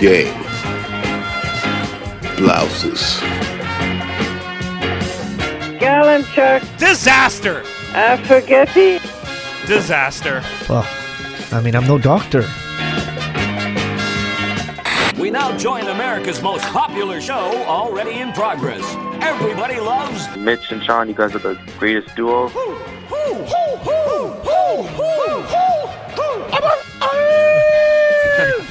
game. Blouses. Gallon chuck. Disaster. Spaghetti. Disaster. Well, I mean, I'm no doctor. We now join America's most popular show, already in progress. Everybody loves Mitch and Sean. You guys are the greatest duo.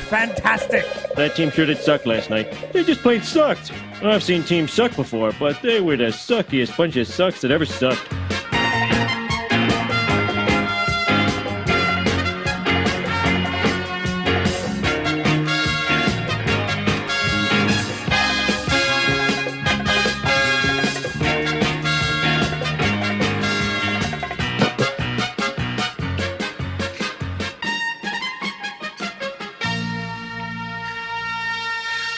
Fantastic. That team sure did suck last night. They just plain sucked. I've seen teams suck before, but they were the suckiest bunch of sucks that ever sucked.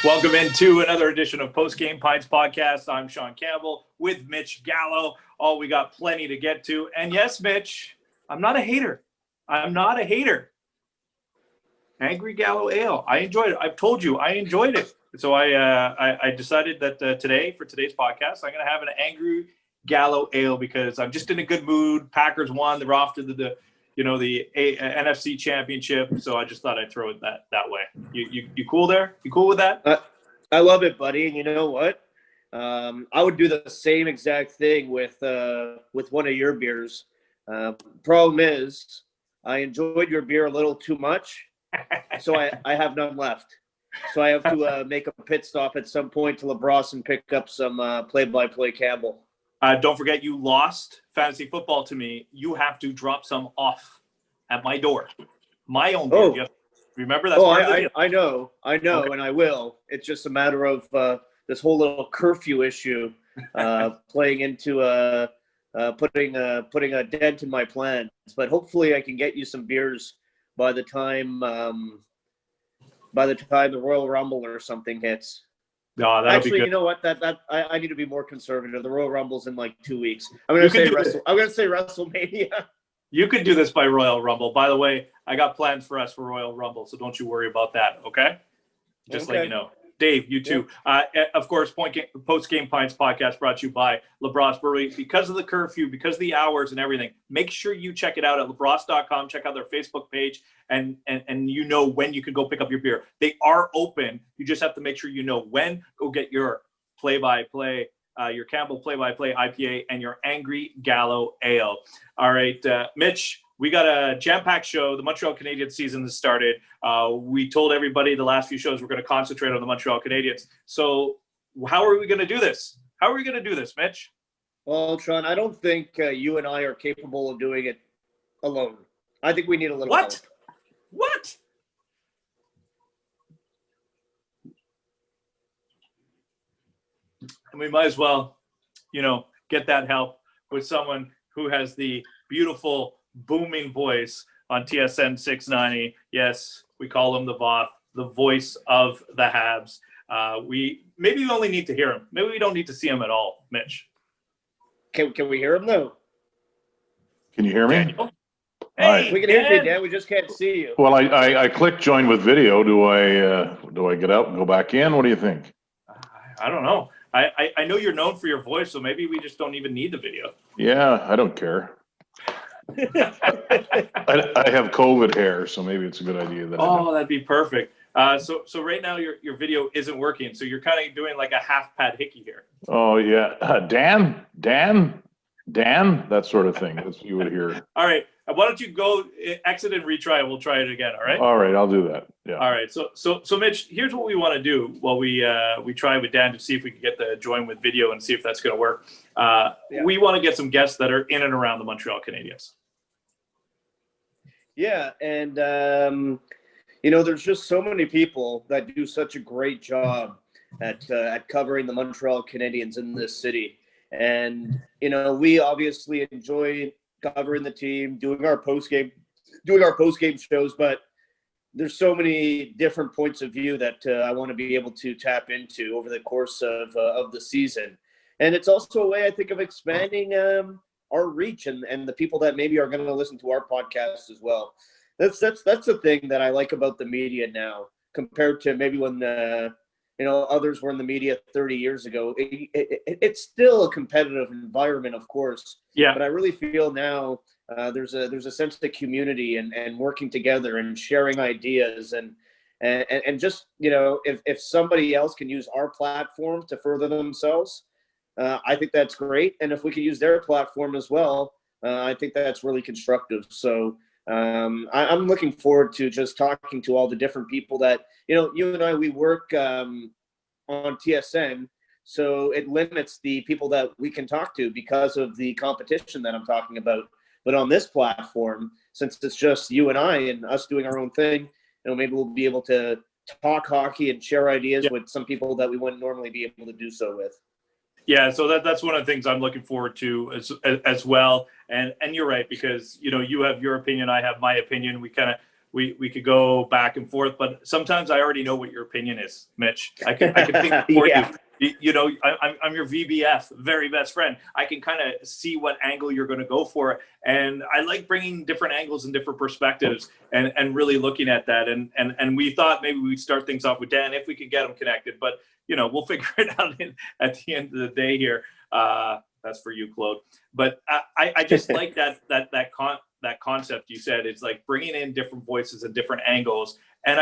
Welcome into another edition of Post Game Pints Podcast. I'm Sean Campbell with Mitch Gallo. Oh, we got plenty to get to. And yes, Mitch, I'm not a hater. Angry Gallo Ale. I enjoyed it. I've told you I enjoyed it. So I decided that today, for today's podcast, I'm going to have an Angry Gallo Ale because I'm just in a good mood. Packers won. They're off to the NFC Championship. So I just thought I'd throw it that way. You cool there? You cool with that? I love it, buddy. And you know what? I would do the same exact thing with one of your beers. Problem is, I enjoyed your beer a little too much, so I have none left. So I have to make a pit stop at some point to Robertson and pick up some play-by-play Campbell. Don't forget, you lost fantasy football to me. You have to drop some off at my door. My own beer. Oh. Remember that? I know, Okay. and I will. It's just a matter of this whole little curfew issue playing into putting a dent in my plans. But hopefully, I can get you some beers by the time the Royal Rumble or something hits. No, that'll Actually, be good. you know what? I need to be more conservative. The Royal Rumble's in like 2 weeks. I'm gonna say WrestleMania. You could do this by Royal Rumble. By the way, I got plans for us for Royal Rumble, so don't you worry about that, okay? Just let you know. Dave, you too. Of course, Post Game Pints Podcast brought to you by LaBrosse Brewery. Because of the curfew, because of the hours and everything, make sure you check it out at labrosse.com. Check out their Facebook page, and you know when you can go pick up your beer. They are open. You just have to make sure you know when. Go get your play-by-play, your Campbell play-by-play IPA, and your Angry Gallo Ale. All right, Mitch, we got a jam-packed show. The Montreal Canadiens season has started. We told everybody the last few shows we're going to concentrate on the Montreal Canadiens. So how are we going to do this? Mitch? Well, Sean, I don't think you and I are capable of doing it alone. I think we need a little help. What? And we might as well, get that help with someone who has the beautiful booming voice on TSN 690. Yes, we call him the Voth, the voice of the Habs. We only need to hear him. Maybe we don't need to see him at all, Mitch. Can we hear him though? Can you hear me? Daniel? Hey, Hey, We can hear you, Dan. We just can't see you. Well, I clicked join with video. Do I get out and go back in? What do you think? I don't know. I know you're known for your voice, so maybe we just don't even need the video. Yeah, I don't care. I have COVID hair, so maybe it's a good idea that. That'd be perfect. So right now your video isn't working, so you're kind of doing like a half Pat Hickey here. Oh yeah, Dan, that sort of thing. That's what you would hear. All right, why don't you go exit and retry, and we'll try it again. All right. All right, I'll do that. Yeah. All right. So Mitch, here's what we want to do while we try with Dan to see if we can get the join with video and see if that's going to work. We want to get some guests that are in and around the Montreal Canadiens. Yeah, and there's just so many people that do such a great job at covering the Montreal Canadiens in this city, and we obviously enjoy covering the team, doing our post game shows, but there's so many different points of view that I want to be able to tap into over the course of the season, and it's also a way I think of expanding our reach and the people that maybe are going to listen to our podcast as well. That's the thing that I like about the media now, compared to maybe when others were in the media 30 years ago. It's still a competitive environment, of course. Yeah. But I really feel now there's a sense of community and working together and sharing ideas and just, if somebody else can use our platform to further themselves, I think that's great. And if we can use their platform as well, I think that's really constructive. So I'm looking forward to just talking to all the different people that, you and I, we work on TSN. So it limits the people that we can talk to because of the competition that I'm talking about. But on this platform, since it's just you and I and us doing our own thing, maybe we'll be able to talk hockey and share ideas with some people that we wouldn't normally be able to do so with. Yeah, so that's one of the things I'm looking forward to as well. And you're right, because you have your opinion, I have my opinion. We could go back and forth, but sometimes I already know what your opinion is, Mitch. I can think for you. I'm your VBF, very best friend. I can kind of see what angle you're going to go for. And I like bringing different angles and different perspectives and really looking at that. And we thought maybe we'd start things off with Dan if we could get him connected. But, we'll figure it out at the end of the day here. That's for you, Claude. But I just like that concept you said. It's like bringing in different voices and different angles. And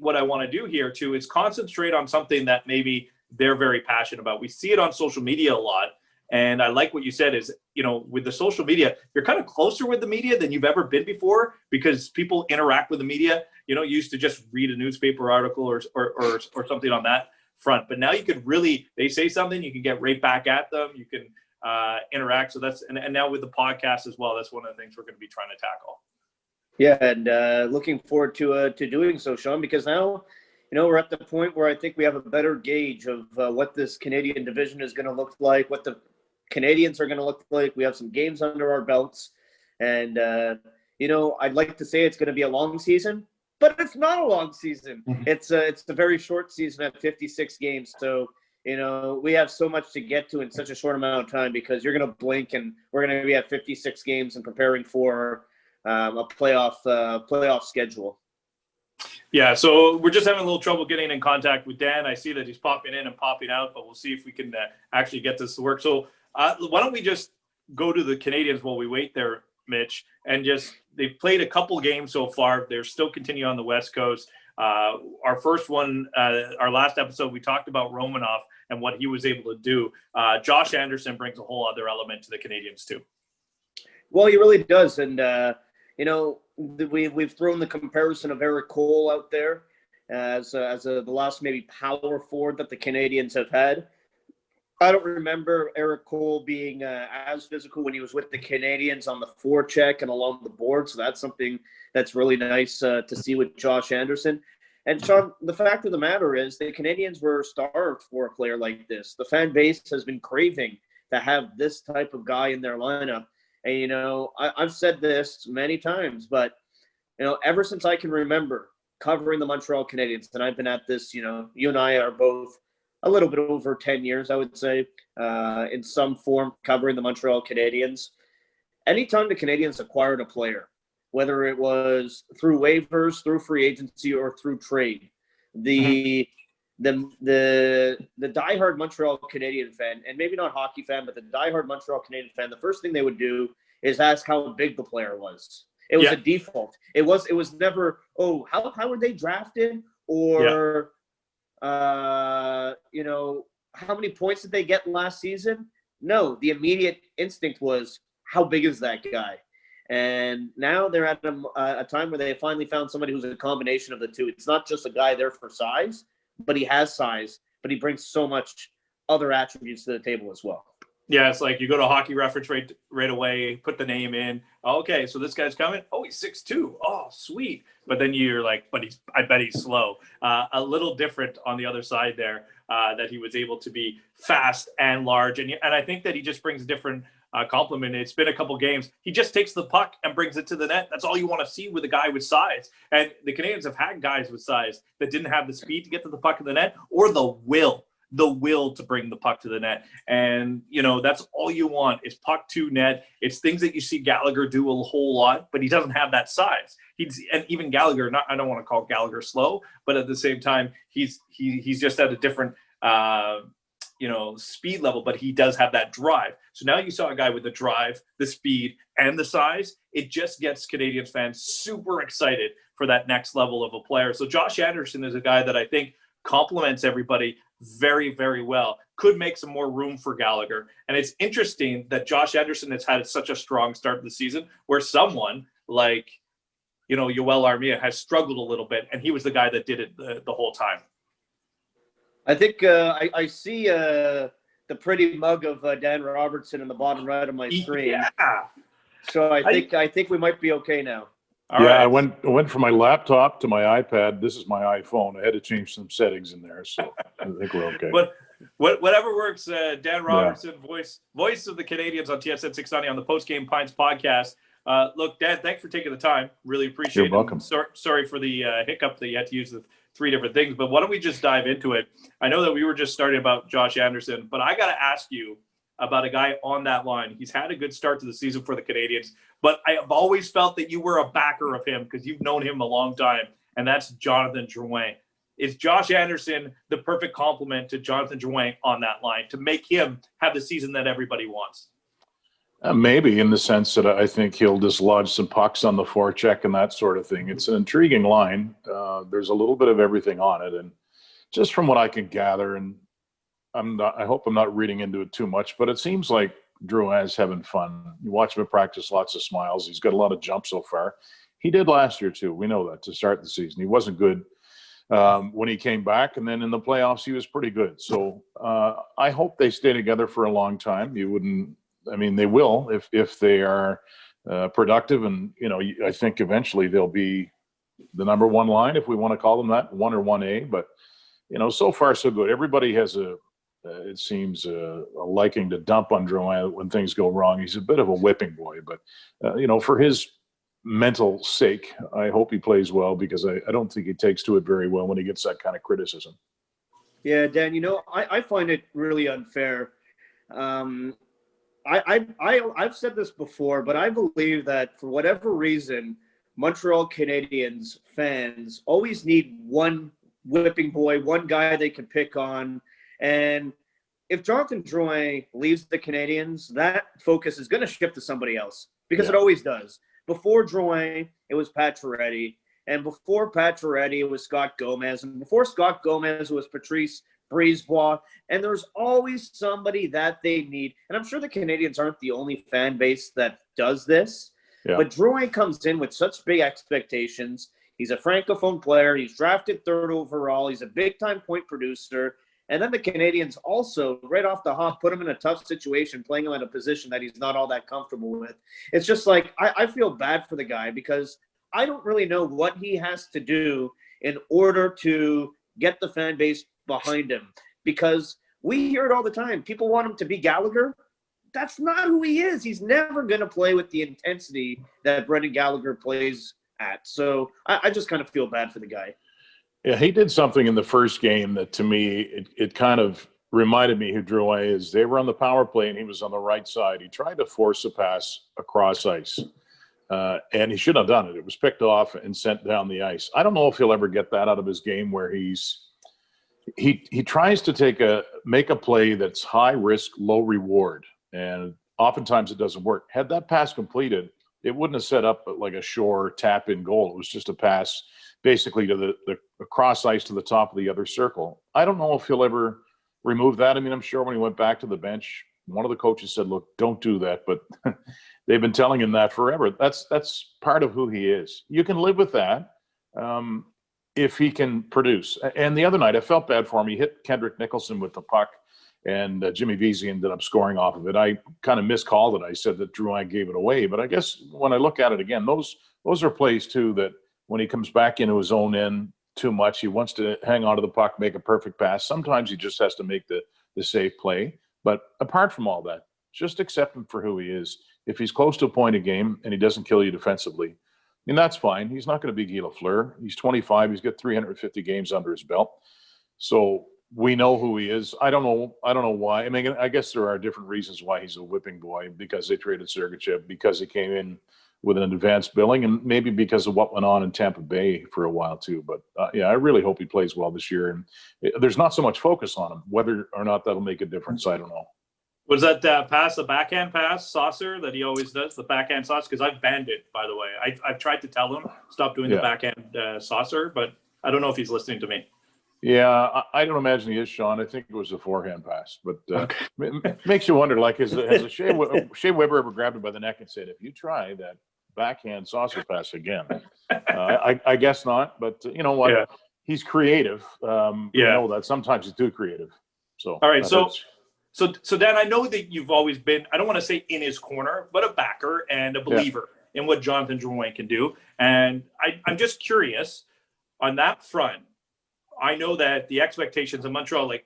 what I want to do here too is concentrate on something that maybe they're very passionate about. We see it on social media a lot. And I like what you said is, with the social media, you're kind of closer with the media than you've ever been before because people interact with the media. You used to just read a newspaper article or something on that front. But now you could they say something, you can get right back at them. You can interact. So and now with the podcast as well, that's one of the things we're going to be trying to tackle. Yeah. And looking forward to doing so, Sean, because now, we're at the point where I think we have a better gauge of what this Canadian division is going to look like, what the Canadians are going to look like. We have some games under our belts. And, I'd like to say it's going to be a long season, but it's not a long season. Mm-hmm. It's a very short season at 56 games. So, we have so much to get to in such a short amount of time because you're going to blink and we're going to be at 56 games and preparing for a playoff schedule. Yeah, so we're just having a little trouble getting in contact with Dan. I see that he's popping in and popping out, but we'll see if we can actually get this to work. So why don't we just go to the Canadians while we wait there, Mitch, and they've played a couple games so far. They're still continuing on the West Coast. Our first one, our last episode, we talked about Romanoff and what he was able to do. Josh Anderson brings a whole other element to the Canadians too. Well, he really does. And, we've thrown the comparison of Eric Cole out there as the last maybe power forward that the Canadians have had. I don't remember Eric Cole being as physical when he was with the Canadians on the forecheck and along the board. So that's something that's really nice to see with Josh Anderson. And Sean, the fact of the matter is the Canadians were starved for a player like this. The fan base has been craving to have this type of guy in their lineup. And, I've said this many times, but, ever since I can remember covering the Montreal Canadiens, and I've been at this, you and I are both a little bit over 10 years, I would say, in some form covering the Montreal Canadiens. Anytime the Canadiens acquired a player, whether it was through waivers, through free agency, or through trade, the diehard Montreal Canadian fan, and maybe not hockey fan, but the diehard Montreal Canadian fan, the first thing they would do is ask how big the player was. It was a default. It was never, how were they drafted? Or, how many points did they get last season? No, the immediate instinct was, how big is that guy? And now they're at a time where they finally found somebody who's a combination of the two. It's not just a guy there for size, but he has size, but he brings so much other attributes to the table as well. Yeah, it's like you go to Hockey Reference right away, put the name in. Okay, so this guy's coming. Oh, he's 6'2". Oh, sweet. But then you're like, I bet he's slow. A little different on the other side there, that he was able to be fast and large. And I think that he just brings a different compliment. It's been a couple games. He just takes the puck and brings it to the net. That's all you want to see with a guy with size. And the Canadians have had guys with size that didn't have the speed to get to the puck in the net or the will. the will to bring the puck to the net. And, that's all you want is puck to net. It's things that you see Gallagher do a whole lot, but he doesn't have that size. And even Gallagher, I don't want to call Gallagher slow, but at the same time, he's just at a different, speed level, but he does have that drive. So now you saw a guy with the drive, the speed, and the size. It just gets Canadiens fans super excited for that next level of a player. So Josh Anderson is a guy that I think complements everybody very, very well. Could make some more room for Gallagher. And it's interesting that Josh Anderson has had such a strong start to the season where someone like, Yoel Armia has struggled a little bit, and he was the guy that did it the whole time. I think I see the pretty mug of Dan Robertson in the bottom right of my screen. Yeah. So I think we might be okay now. All right. I went from my laptop to my iPad. This is my iPhone. I had to change some settings in there, so I think we're okay. But whatever works. Dan Robertson, voice of the Canadiens on TSN 690 on the Post Game Pints podcast. Look, Dan, thanks for taking the time. Really appreciate it. You're welcome. Sorry for the hiccup that you had to use the 3 different things, but why don't we just dive into it? I know that we were just starting about Josh Anderson, but I got to ask you about a guy on that line. He's had a good start to the season for the Canadiens, but I have always felt that you were a backer of him because you've known him a long time, and that's Jonathan Drouin. Is Josh Anderson the perfect complement to Jonathan Drouin on that line to make him have the season that everybody wants? Maybe, in the sense that I think he'll dislodge some pucks on the forecheck and that sort of thing. It's an intriguing line. There's a little bit of everything on it, and just from what I can gather, and I hope I'm not reading into it too much, but it seems like Drouin is having fun. You watch him at practice, lots of smiles. He's got a lot of jumps so far. He did last year too. We know that to start the season. He wasn't good when he came back, and then in the playoffs he was pretty good. So I hope they stay together for a long time. They will if they are productive, and I think eventually they'll be the number one line, if we want to call them that, 1 or 1A. But so far so good. Everybody has it seems a liking to dump on Drouin when things go wrong. He's a bit of a whipping boy, but for his mental sake, I hope he plays well, because I don't think he takes to it very well when he gets that kind of criticism. Yeah, Dan, I find it really unfair. I've said this before, but I believe that for whatever reason, Montreal Canadiens fans always need one whipping boy, one guy they can pick on. And if Jonathan Drouin leaves the Canadiens, that focus is going to shift to somebody else, because it always does. Before Drouin, it was Pat Ferretti. And before Pat Ferretti, it was Scott Gomez. And before Scott Gomez, it was Patrice Brisebois. And there's always somebody that they need. And I'm sure the Canadiens aren't the only fan base that does this. Yeah. But Drouin comes in with such big expectations. He's a Francophone player. He's drafted 3rd overall. He's a big-time point producer. And then the Canadiens also, right off the hop, put him in a tough situation, playing him in a position that he's not all that comfortable with. It's just like, I feel bad for the guy, because I don't really know what he has to do in order to get the fan base behind him. Because we hear it all the time. People want him to be Gallagher. That's not who he is. He's never going to play with the intensity that Brendan Gallagher plays at. So I just kind of feel bad for the guy. Yeah, he did something in the first game that, to me, it kind of reminded me who Drouin is. They were on the power play, and he was on the right side. He tried to force a pass across ice, and he shouldn't have done it. It was picked off and sent down the ice. I don't know if he'll ever get that out of his game, where he tries to make a play that's high risk, low reward, and oftentimes it doesn't work. Had that pass completed, it wouldn't have set up like a Shore tap-in goal. It was just a pass basically to the cross ice to the top of the other circle. I don't know if he'll ever remove that. I mean, I'm sure when he went back to the bench, one of the coaches said, look, don't do that. But they've been telling him that forever. That's part of who he is. You can live with that if he can produce. And the other night, I felt bad for him. He hit Kendrick Nicholson with the puck, and Jimmy Vesey ended up scoring off of it. I kind of miscalled it. I said that Drouin gave it away. But I guess when I look at it again, those are plays, too, that when he comes back into his own end too much, he wants to hang on to the puck, make a perfect pass. Sometimes he just has to make the safe play. But apart from all that, just accept him for who he is. If he's close to a point a game and he doesn't kill you defensively, I mean, that's fine. He's not going to be Guy Lafleur. He's 25. He's got 350 games under his belt. So we know who he is. I don't know why. I mean, I guess there are different reasons why he's a whipping boy, because they traded Sergachev, because he came in with an advanced billing, and maybe because of what went on in Tampa Bay for a while too. But I really hope he plays well this year. And there's not so much focus on him. Whether or not that'll make a difference, I don't know. Was that pass, the backhand pass saucer that he always does, the backhand saucer? Because I've banned it, by the way. I've tried to tell him stop doing the backhand saucer, but I don't know if he's listening to me. Yeah, I don't imagine he is, Sean. I think it was a forehand pass, but makes you wonder. Like, has a Shea Weber ever grabbed him by the neck and said, "If you try that backhand saucer pass again," I guess not. But you know what? Yeah. He's creative. You know that sometimes he's too creative. So all right, so Dan, I know that you've always been, I don't want to say in his corner, but a backer and a believer in what Jonathan Drouin can do. And I'm just curious on that front. I know that the expectations of Montreal, like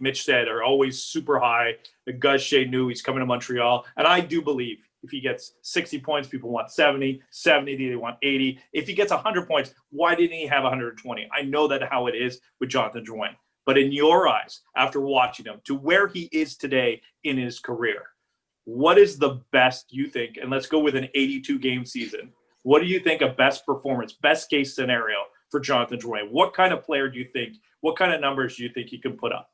Mitch said, are always super high. Gus Shea knew he's coming to Montreal. And I do believe if he gets 60 points, people want 70, they want 80. If he gets 100 points, why didn't he have 120? I know that how it is with Jonathan Drouin. But in your eyes, after watching him, to where he is today in his career, what is the best you think? And let's go with an 82-game season. What do you think a best performance, best case scenario for Jonathan Drouin? What kind of player do you think, what kind of numbers do you think he can put up?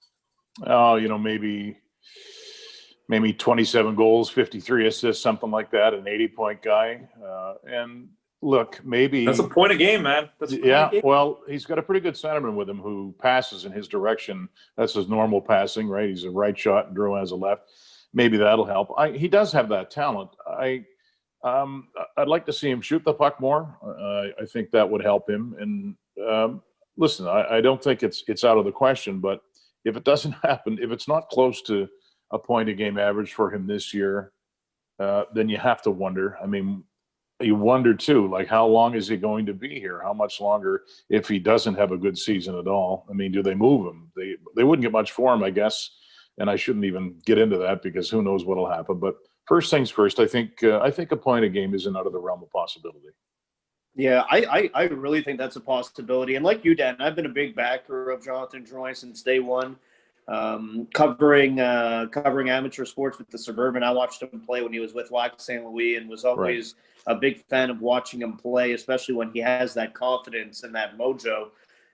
Oh, maybe 27 goals, 53 assists, something like that, an 80-point guy. And look, maybe that's a point a game, man. Well, he's got a pretty good centerman with him who passes in his direction. That's his normal passing, right? He's a right shot and Drouin has a left. Maybe that'll help. He does have that talent. I'd like to see him shoot the puck more. I think that would help him. And listen, I don't think it's out of the question, but if it doesn't happen, if it's not close to a point a game average for him this year, then you have to wonder. I mean, you wonder too, like, how long is he going to be here? How much longer if he doesn't have a good season at all? I mean, do they move him? They wouldn't get much for him, I guess. And I shouldn't even get into that because who knows what'll happen. But first things first, I think a point a game isn't out of the realm of possibility. Yeah, I really think that's a possibility. And like you, Dan, I've been a big backer of Jonathan Drouin since day one. Covering amateur sports with the Suburban. I watched him play when he was with Lac St. Louis and was always a big fan of watching him play, especially when he has that confidence and that mojo.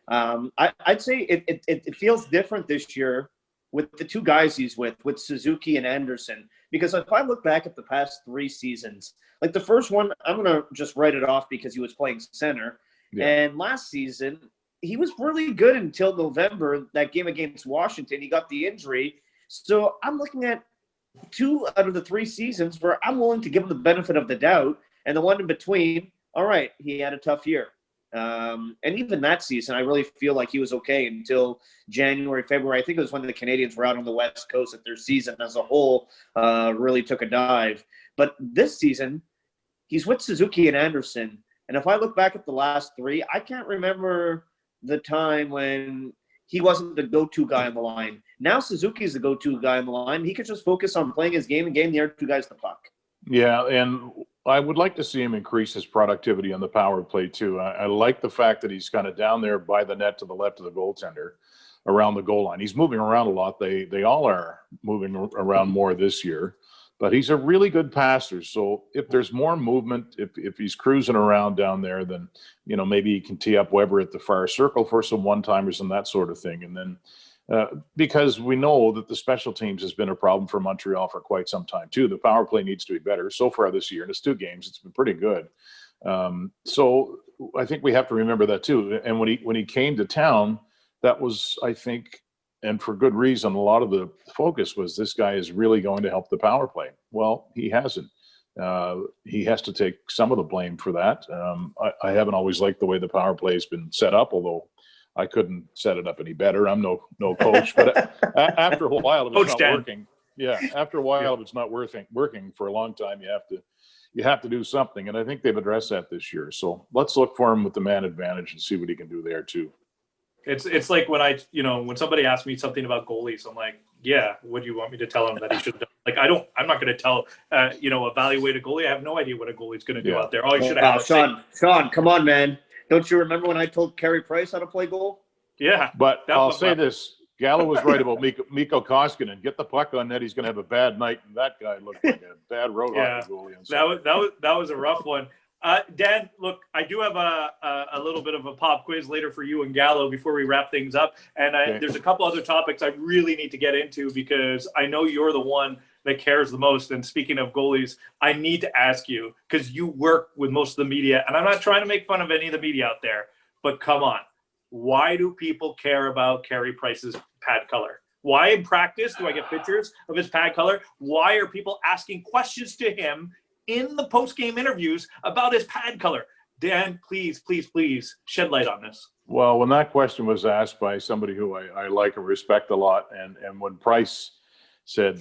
I'd say it feels different this year with the two guys he's with Suzuki and Anderson. Because if I look back at the past 3 seasons, like the first one, I'm going to just write it off because he was playing center. Yeah. And last season, he was really good until November, that game against Washington. He got the injury. So I'm looking at 2 out of the 3 seasons where I'm willing to give him the benefit of the doubt. And the one in between, all right, he had a tough year. And even that season, I really feel like he was okay until January, February. I think it was when the Canadians were out on the West Coast that their season as a whole really took a dive. But this season, he's with Suzuki and Anderson. And if I look back at the last 3, I can't remember the time when he wasn't the go-to guy on the line. Now Suzuki's the go-to guy on the line. He could just focus on playing his game and getting the other 2 guys the puck. Yeah, and I would like to see him increase his productivity on the power play too. I like the fact that he's kind of down there by the net to the left of the goaltender around the goal line. He's moving around a lot. They all are moving around more this year, but he's a really good passer. So if there's more movement, if he's cruising around down there, then, maybe he can tee up Weber at the far circle for some one-timers and that sort of thing. And then because we know that the special teams has been a problem for Montreal for quite some time too. The power play needs to be better. So far this year, in its 2 games, it's been pretty good. So I think we have to remember that too. And when he came to town, that was, I think, and for good reason, a lot of the focus was this guy is really going to help the power play. Well, he hasn't. He has to take some of the blame for that. I haven't always liked the way the power play has been set up, although I couldn't set it up any better. I'm no coach, but after a while, if it's not working, after a while, if it's not working for a long time, you have to do something. And I think they've addressed that this year. So let's look for him with the man advantage and see what he can do there too. It's like when when somebody asks me something about goalies, I'm like, yeah, what do you want me to tell him that he should do? Like, I'm not going to tell, evaluate a goalie. I have no idea what a goalie's going to do out there. All you should have. Sean, come on, man. Don't you remember when I told Carey Price how to play goal? Yeah. But I'll say this. Gallo was right about Mikko Koskinen. Get the puck on net, he's going to have a bad night. And that guy looked like a bad road hockey goalie. That was a rough one. Dan, look, I do have a little bit of a pop quiz later for you and Gallo before we wrap things up. And there's a couple other topics I really need to get into because I know you're the one that cares the most. And speaking of goalies, I need to ask you, because you work with most of the media, and I'm not trying to make fun of any of the media out there, but come on. Why do people care about Carey Price's pad color? Why in practice do I get pictures of his pad color? Why are people asking questions to him in the post-game interviews about his pad color? Dan, please shed light on this. Well, when that question was asked by somebody who I like and respect a lot, and when Price said,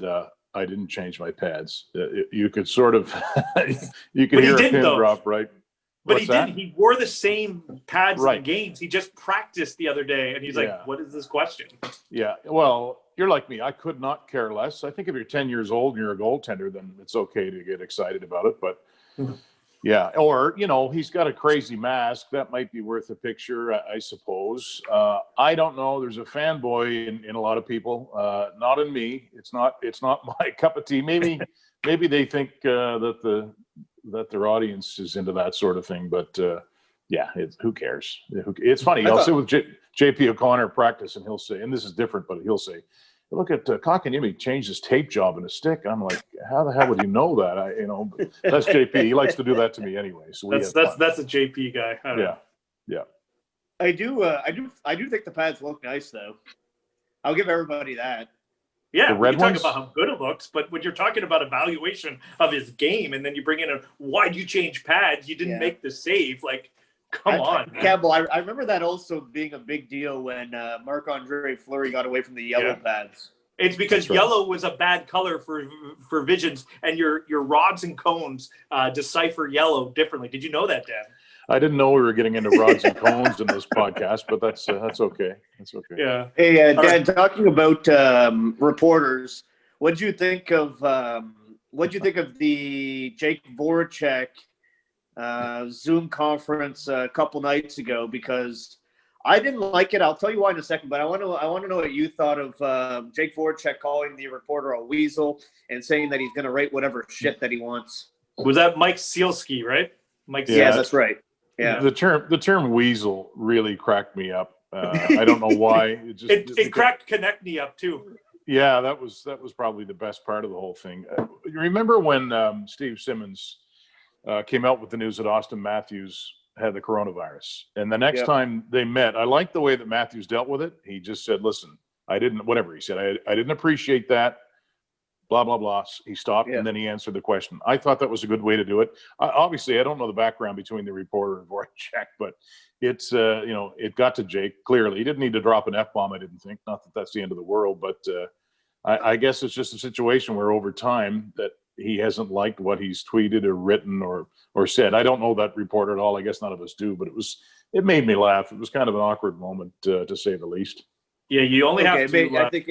I didn't change my pads, you could sort of, you could hear a pin drop, right? But he didn't. He wore the same pads in games. He just practiced the other day, and he's like, what is this question? Yeah, well, you're like me. I could not care less. I think if you're 10 years old and you're a goaltender, then it's okay to get excited about it. But, yeah, or, he's got a crazy mask. That might be worth a picture, I suppose. I don't know. There's a fanboy in a lot of people. Not in me. It's not my cup of tea. Maybe they think that their audience is into that sort of thing, but who cares? It's funny. I'll sit with JP O'Connor at practice, and he'll say, and this is different, but he'll say, look at Kotkaniemi changed his tape job in a stick. And I'm like, how the hell would you know that? That's JP. He likes to do that to me anyway. So that's a JP guy. Yeah. I do think the pads look nice though. I'll give everybody that. Yeah, we can talk about how good it looks, but when you're talking about evaluation of his game, and then you bring in why'd you change pads? You didn't make the save. Like, come on. Campbell, I remember that also being a big deal when Marc-Andre Fleury got away from the yellow pads. It's because yellow was a bad color for visions, and your rods and cones decipher yellow differently. Did you know that, Dan? I didn't know we were getting into rods and cones in this podcast, but that's okay. That's okay. Yeah. Hey, Dan, talking about reporters, what did you think of the Jake Voracek Zoom conference a couple nights ago? Because I didn't like it. I'll tell you why in a second, but I want to know what you thought of Jake Voracek calling the reporter a weasel and saying that he's going to write whatever shit that he wants. Was that Mike Sealski, right? Yeah, that's right. Yeah. The term weasel really cracked me up. I don't know why. It cracked Konechny up too. Yeah, that was probably the best part of the whole thing. You remember when Steve Simmons came out with the news that Austin Matthews had the coronavirus, and the next time they met, I liked the way that Matthews dealt with it. He just said, "Listen, I didn't appreciate that." Blah, blah, blah. He stopped, and then he answered the question. I thought that was a good way to do it. Obviously, I don't know the background between the reporter and Voracek, but it's, it got to Jake, clearly. He didn't need to drop an F-bomb, I didn't think. Not that that's the end of the world, but I guess it's just a situation where over time that he hasn't liked what he's tweeted or written or said. I don't know that reporter at all. I guess none of us do, but it made me laugh. It was kind of an awkward moment, to say the least. Yeah, you only have to... I think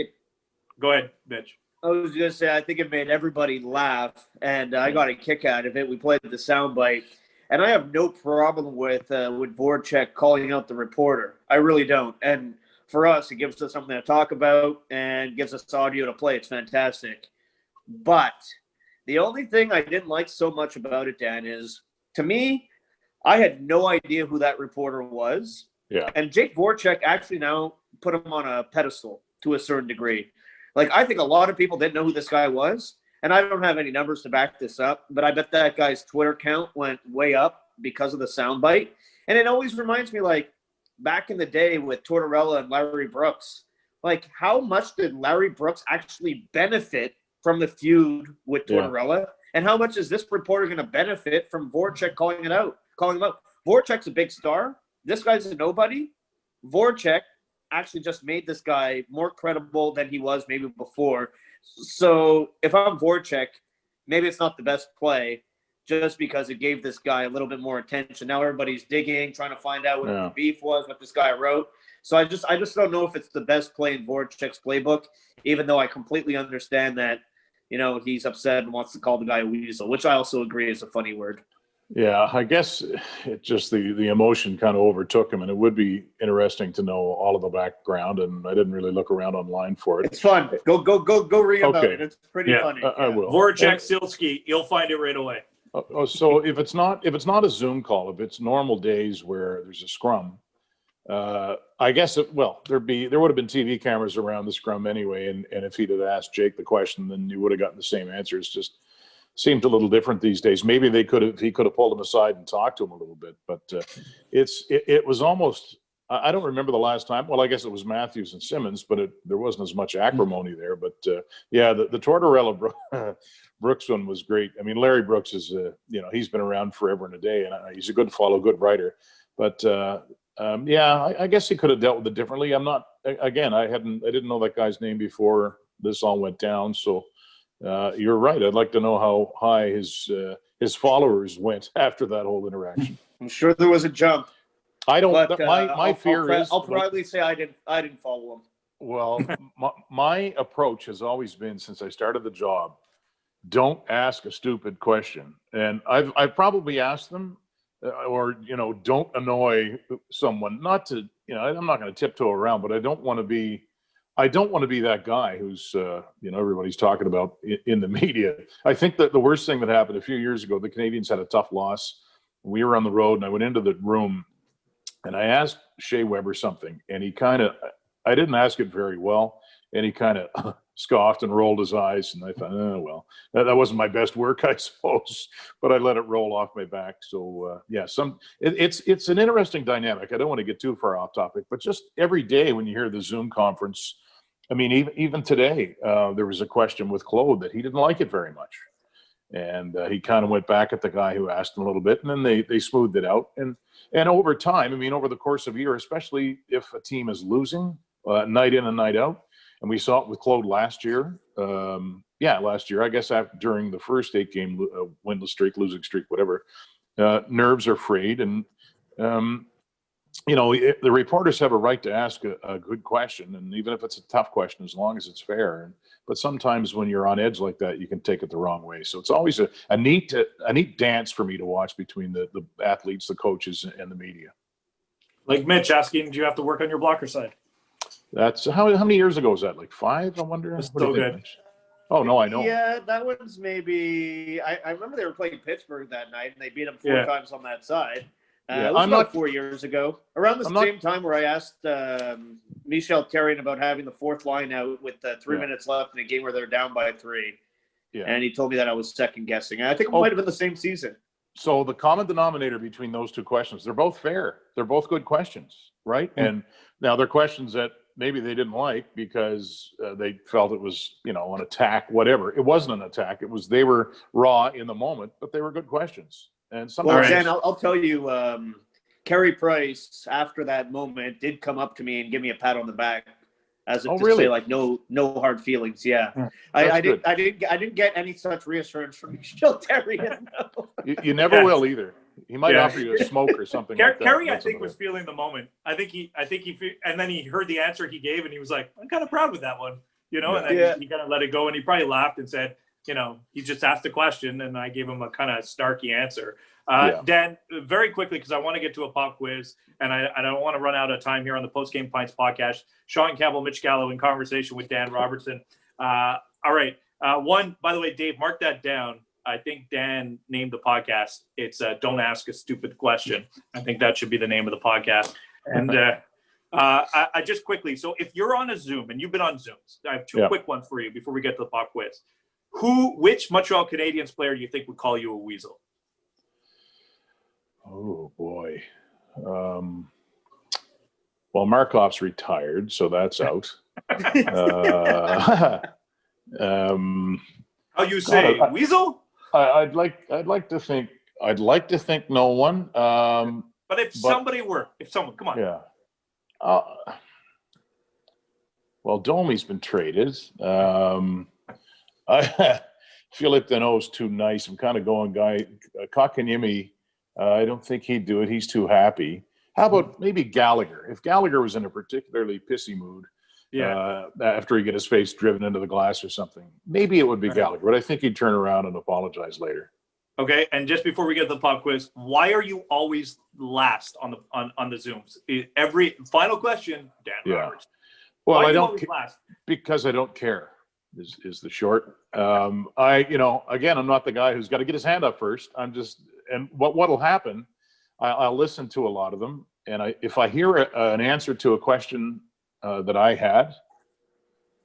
go ahead, Mitch. I was going to say, I think it made everybody laugh, and I got a kick out of it. We played the soundbite, and I have no problem with Voracek calling out the reporter. I really don't. And for us, it gives us something to talk about and gives us audio to play. It's fantastic. But the only thing I didn't like so much about it, Dan, is, to me, I had no idea who that reporter was. Yeah. And Jake Voracek actually now put him on a pedestal to a certain degree. Like, I think a lot of people didn't know who this guy was, and I don't have any numbers to back this up, but I bet that guy's Twitter count went way up because of the soundbite. And it always reminds me, like, back in the day with Tortorella and Larry Brooks, like, how much did Larry Brooks actually benefit from the feud with Tortorella? And how much is this reporter going to benefit from Voracek calling him out? Voracek's a big star. This guy's a nobody. Voracek actually just made this guy more credible than he was maybe before. So if I'm Voracek, maybe it's not the best play just because it gave this guy a little bit more attention. Now everybody's digging, trying to find out what the beef was, what this guy wrote. So I just don't know if it's the best play in Voracek's playbook, even though I completely understand that, he's upset and wants to call the guy a weasel, which I also agree is a funny word. Yeah, I guess it just the emotion kind of overtook him, and it would be interesting to know all of the background. And I didn't really look around online for it. It's fun. Go read about Okay. it. It's pretty funny. I will. Voracek, Silsky, you'll find it right away. So if it's not a Zoom call, if it's normal days where there's a scrum, I guess there would have been TV cameras around the scrum anyway, and if he'd have asked Jake the question, then you would have gotten the same answer. It's just seemed a little different these days. Maybe he could have pulled him aside and talked to him a little bit, but it was almost. I don't remember the last time. Well, I guess it was Matthews and Simmons, but there wasn't as much acrimony there. But yeah, the Tortorella Brooks one was great. I mean, Larry Brooks is he's been around forever and a day, and he's a good follow, good writer. But yeah, I guess he could have dealt with it differently. I'm not. Again, I didn't know that guy's name before this all went down. So you're right. I'd like to know how high his followers went after that whole interaction. I'm sure there was a jump. I don't. But, my fear is. I'll probably say I didn't follow him. Well, my approach has always been since I started the job: don't ask a stupid question. And I've probably asked them, or don't annoy someone. Not to I'm not going to tiptoe around, but I don't want to be that guy who's everybody's talking about in the media. I think that the worst thing that happened a few years ago, the Canadians had a tough loss. We were on the road, and I went into the room. And I asked Shea Weber something, and I didn't ask it very well, and he kind of scoffed and rolled his eyes, and I thought, oh, well, that wasn't my best work, I suppose, but I let it roll off my back. So, yeah, it's an interesting dynamic. I don't want to get too far off topic, but just every day when you hear the Zoom conference, I mean, even today, there was a question with Claude that he didn't like it very much. And he kind of went back at the guy who asked him a little bit, and then they smoothed it out. And over time, I mean, over the course of a year, especially if a team is losing night in and night out, and we saw it with Claude last year. Last year, I guess during the first 8-game winless streak, losing streak, whatever, nerves are frayed. And, the reporters have a right to ask a good question, and even if it's a tough question, as long as it's fair. But sometimes when you're on edge like that, you can take it the wrong way. So it's always a neat dance for me to watch between the athletes, the coaches, and the media. Like Mitch asking, do you have to work on your blocker side? That's how many years ago was that? Like 5, I wonder. That's so good. Oh no, I know. Yeah, that one's maybe. I remember they were playing Pittsburgh that night, and they beat them 4 times on that side. It was about 4 years ago, around the same time where I asked Michel Therrien about having the 4th line out with 3 minutes left in a game where they're down by 3. Yeah. And he told me that I was second guessing. I think it might have been the same season. So the common denominator between those two questions, they're both fair. They're both good questions, right? Mm-hmm. And now they're questions that maybe they didn't like because they felt it was, an attack, whatever. It wasn't an attack. They were raw in the moment, but they were good questions. And sometimes, Dan, I'll tell you, Carey Price, after that moment, did come up to me and give me a pat on the back, as if to say, like, no hard feelings. Yeah, I didn't get any such reassurance from Michel Therrien. No. You never will either. He might offer you a smoke or something like that. Carey, I think, was feeling the moment. I think he, and then he heard the answer he gave, and he was like, "I'm kind of proud with that one," And then he kind of let it go, and he probably laughed and said, he just asked the question, and I gave him a kind of snarky answer. Dan, very quickly, because I want to get to a pop quiz, and I don't want to run out of time here on the Post Game Pints podcast. Sean Campbell, Mitch Gallo in conversation with Dan Robertson. All right. One, by the way, Dave, mark that down. I think Dan named the podcast. It's Don't Ask a Stupid Question. I think that should be the name of the podcast. And I just quickly, so if you're on a Zoom, and you've been on Zooms, I have 2 quick ones for you before we get to the pop quiz. Which Montreal Canadiens player do you think would call you a weasel? Oh boy. Well, Markov's retired, so that's out. How you say, weasel? I'd like to think no one. But if someone, come on. Yeah. Well, Domi's been traded. Philip Deneau's too nice. I'm kind of going Kotkaniemi. I don't think he'd do it. He's too happy. How about maybe Gallagher? If Gallagher was in a particularly pissy mood, after he get his face driven into the glass or something, maybe it would be Gallagher. But I think he'd turn around and apologize later. Okay, and just before we get to the pop quiz, why are you always last on the Zooms? Every final question, Dan Roberts. Well, Why I are you don't always last? because I don't care. Is the short. Again, I'm not the guy who's got to get his hand up first. I'm just, and what'll happen, I'll listen to a lot of them, and if I hear an answer to a question that I had,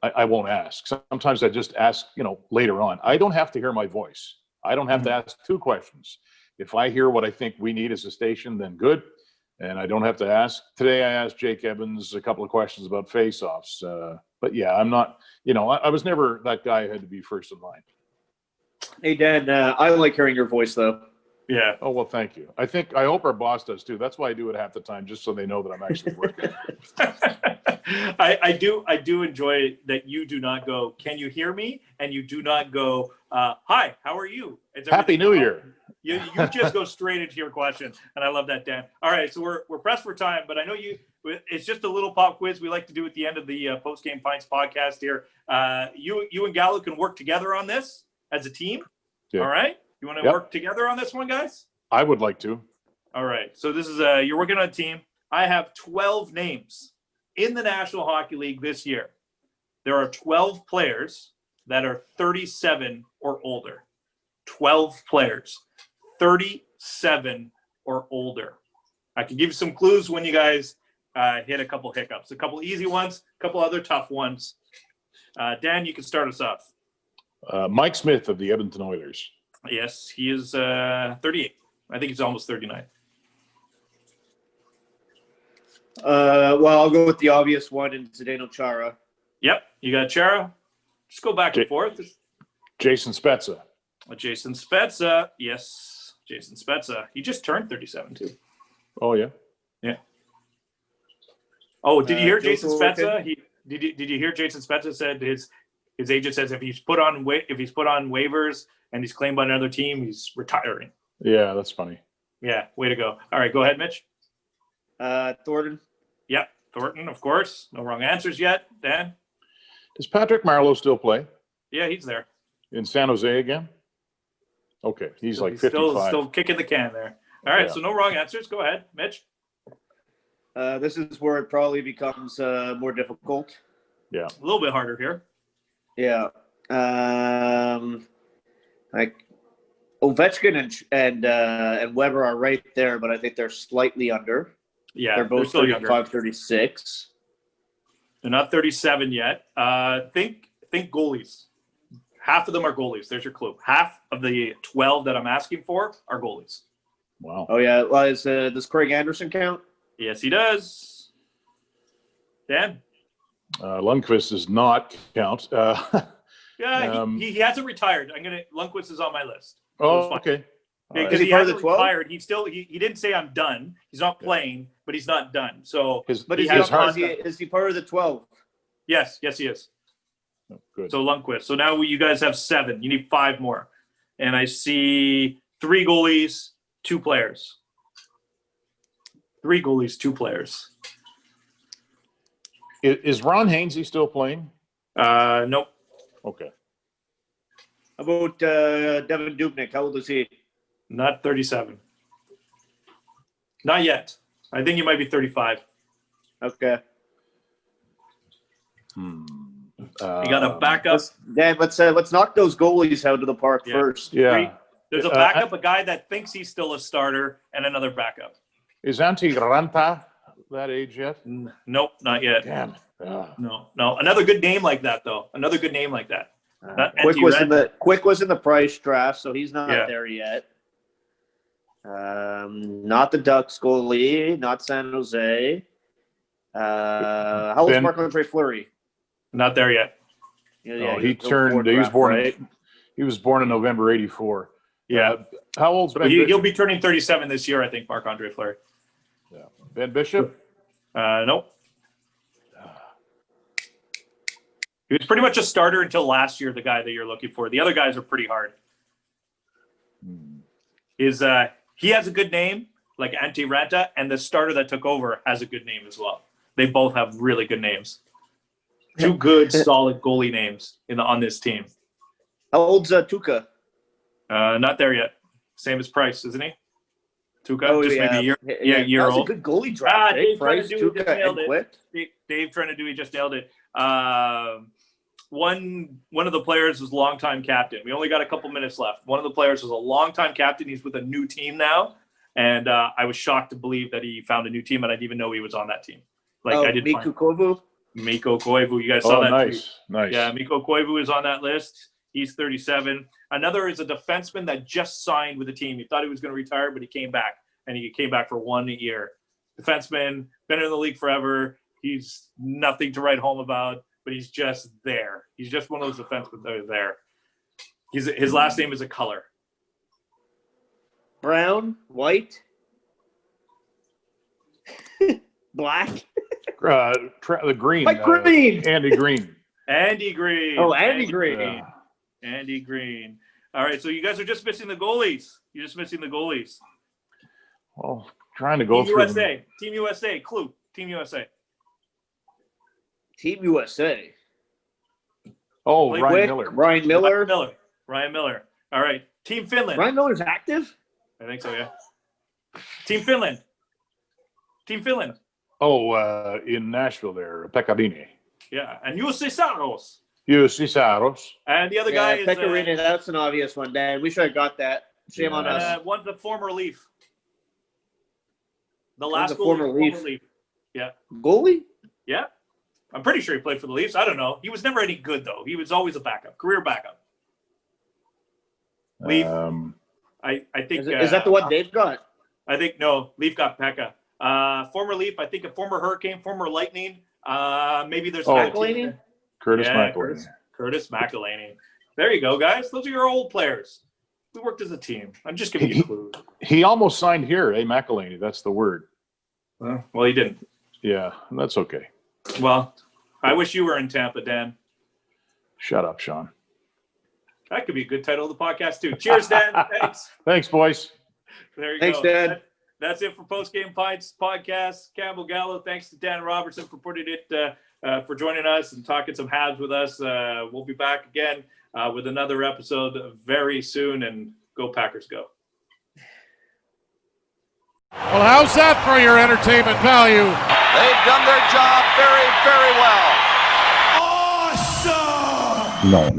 I won't ask. Sometimes I just ask, later on. I don't have to hear my voice. I don't have to ask two questions. If I hear what I think we need as a station, then good. And I don't have to ask. Today I asked Jake Evans a couple of questions about face-offs. But yeah, I'm not, I was never that guy who had to be first in line. Hey, Dan, I like hearing your voice, though. Yeah. Oh, well, thank you. I hope our boss does too. That's why I do it half the time, just so they know that I'm actually working. I do enjoy that you do not go, can you hear me? And you do not go, hi, how are you? Happy New Year. You just go straight into your question. And I love that, Dan. All right, so we're pressed for time, but I know it's just a little pop quiz we like to do at the end of the Post-Game Pints podcast here. You and Gallo can work together on this as a team. Yeah. All right? You want to work together on this one, guys? I would like to. All right. So this is you're working on a team. I have 12 names in the National Hockey League this year. There are 12 players that are 37 or older. 12 players, 37 or older. I can give you some clues when you guys hit a couple hiccups. A couple easy ones, a couple other tough ones. Dan, you can start us off. Mike Smith of the Edmonton Oilers. Yes, he is 38. I think he's almost 39. Well, I'll go with the obvious one in Zdeno Chara. Yep, you got Chara. Just go back and forth. Jason Spezza. Jason Spezza. Yes, Jason Spezza. He just turned 37 too. Oh yeah. Yeah. Oh, did you hear Jason Spezza? Spezza? Did you hear Jason Spezza said his agent says if he's put on waivers and he's claimed by another team, he's retiring. Yeah, that's funny. Yeah, way to go. All right, go ahead, Mitch. Thornton. Yep, Thornton, of course. No wrong answers yet. Dan? Does Patrick Marleau still play? Yeah, he's there. In San Jose again? Okay, he's like 55. Still kicking the can there. All right, so no wrong answers. Go ahead, Mitch. This is where it probably becomes more difficult. Yeah. A little bit harder here. Yeah. Like Ovechkin and Weber are right there, but I think they're slightly under. Yeah, they're both 35, 36. They're not 37 yet. Think goalies. Half of them are goalies. There's your clue. Half of the 12 that I'm asking for are goalies. Wow. Oh yeah. Well, does Craig Anderson count? Yes, he does. Dan? Lundqvist does not count. Yeah, he hasn't retired. Lundqvist is on my list. So oh, okay. Because he hasn't retired. He didn't say I'm done. He's not playing, but he's not done. So, is he part of the 12? Yes, he is. Oh, good. So Lundqvist. So now you guys have 7. You need 5 more, and I see 3 goalies, 2 players. 3 goalies, 2 players. Is Ron Hainsey still playing? Nope. Okay. How about Devin Dubnyk? How old is he? Not 37. Not yet. I think he might be 35. Okay. You got a backup. Let's knock those goalies out of the park first. Yeah. There's a backup, a guy that thinks he's still a starter, and another backup. Is Antti Ranta that age yet? Nope, not yet. Damn. No. Another good name like that, though. Another good name like that. Quick was in the Price draft, so he's not there yet. Not the Ducks goalie, not San Jose. How old is Marc-Andre Fleury? Not there yet. Yeah, he turned. He was born. Right? He was born in November '84. Yeah. How old's Ben? He'll be turning 37 this year, I think. Marc-Andre Fleury. Yeah. Ben Bishop? Nope. He was pretty much a starter until last year. The guy that you're looking for. The other guys are pretty hard. He has a good name, like Antti Ranta, and the starter that took over has a good name as well. They both have really good names. 2 good, solid goalie names on this team. How old's Tuukka? Not there yet. Same as Price, isn't he? Tuca, Oh, just yeah. maybe a year, Yeah, year that was old. a good goalie draft. Dave Price, trying to do it, just Tuca, nailed and it. Quick. Dave trying to do, he just nailed it. One of the players was longtime captain. We only got a couple minutes left. One of the players was a longtime captain. He's with a new team now, and I was shocked to believe that he found a new team, and I didn't even know he was on that team. I didn't Mikko Koivu. Mikko Koivu. You guys saw that tweet. Nice. Yeah, Mikko Koivu is on that list. He's 37. Another is a defenseman that just signed with the team. He thought he was going to retire, but he came back, and he came back for 1 year. Defenseman, been in the league forever. He's nothing to write home about, but he's just there. He's just one of those defensemen that are there. His last name is a color. Brown, white, black. The green. Mike Green. Andy Green. Andy Green. Oh, Andy Green. Andy Green. All right, so you guys are just missing the goalies. You're just missing the goalies. Well, trying to go Team through USA. Team USA. Clue. Team USA. Team USA. Oh, Blake Ryan Quick, Miller. Ryan Miller. Ryan Miller. All right. Team Finland. Ryan Miller's active? I think so, yeah. Team Finland. Oh, in Nashville there, Pekkarinen. Yeah. And USA Saros. Saros. And the other guy is Pekkarinen, that's an obvious one, Dan. We should have got that. Shame on us. one's a former Leaf. The One's last a goalie, former Leaf. Yeah. Goalie? Yeah. I'm pretty sure he played for the Leafs. I don't know. He was never any good, though. He was always a backup, career backup. Leaf. I think. Is that the one Dave got? I think, no. Leaf got Pekka. Former Leaf, I think a former Hurricane, former Lightning. Maybe there's McElhaney? Curtis McElhaney. Curtis McElhaney. There you go, guys. Those are your old players. We worked as a team. I'm just giving you clues. He almost signed here, McElhaney. That's the word. Well, he didn't. Yeah, that's okay. Well, I wish you were in Tampa, Dan. Shut up, Sean. That could be a good title of the podcast, too. Cheers, Dan. Thanks. Thanks, boys. There you Thanks, go. Dan. That's it for Post Game Pints podcast. Campbell Gallo, thanks to Dan Robertson for putting it, for joining us and talking some Habs with us. We'll be back again with another episode very soon, and go Packers, go. Well, how's that for your entertainment value? They've done their job very, very well. Awesome! No.